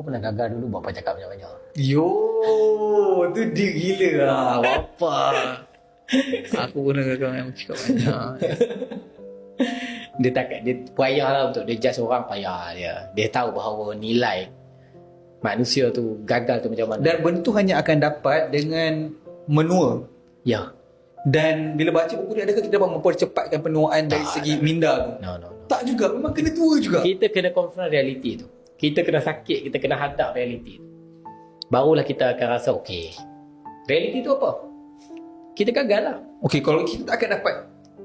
pun pernah gagal dulu buat apa cakap banyak-banyak. Yo, tu dia gila lah. Bapa. Aku pernah gagal yang cakap banyak. Dia payah lah untuk dia judge orang, payah dia. Dia tahu bahawa nilai manusia tu gagal tu macam mana. Dan benda tu hanya akan dapat dengan menua. Ya. Dan bila baca buku ni, adakah kita dapat mempercepatkan penuaan dari segi minda tu? No. Tak juga, memang kena tua juga. Kita kena confront realiti tu. Kita kena sakit, kita kena hadap realiti tu. Barulah kita akan rasa okey. Realiti tu apa? Kita gagal lah. Okey, kalau kita tak akan dapat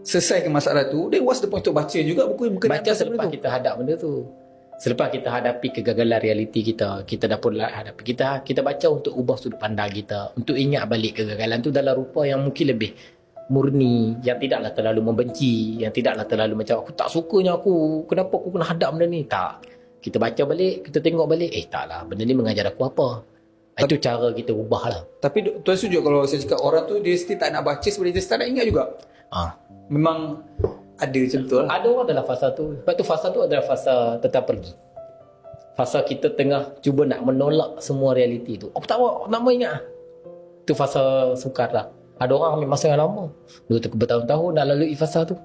selesaikan masalah tu, then what's the point untuk baca juga buku yang berkenaan Baca pasal selepas benda tu? kita hadap benda tu. Selepas kita hadapi kegagalan realiti kita dah pun hadapi. Kita baca untuk ubah sudut pandang kita, untuk ingat balik kegagalan tu dalam rupa yang mungkin lebih murni, yang tidaklah terlalu membenci, yang tidaklah terlalu macam aku tak sukanya kenapa aku kena hadap benda ni. Tak. Kita baca balik, kita tengok balik, taklah, benda ni mengajar aku apa. Itu cara kita ubah lah. Tapi tuan setuju kalau saya cakap orang tu dia still tak nak baca sebab dia tak nak ingat juga? Memang ada macam tu lah. Ada orang dalam fasa tu. Sebab tu fasa tu adalah fasa tetap pergi. Fasa kita tengah cuba nak menolak semua realiti tu. Apa tak nak mau ingat. Tu fasa sukar lah. Ada orang ambil masa yang lama. Bertahun-tahun nak lalui fasa tu.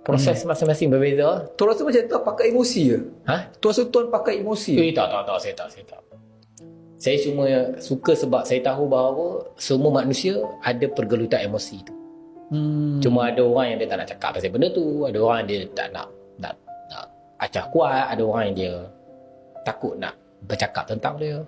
Proses masing-masing berbeza. Tuan rasa macam tu pakai emosi ke? Tuan rasa tuan pakai emosi? Tak. Saya tak. Saya cuma suka sebab saya tahu bahawa semua manusia ada pergelutan emosi tu. Cuma ada orang yang dia tak nak cakap pasal benda tu, ada orang yang dia tak nak acah kuat, ada orang yang dia takut nak bercakap tentang dia.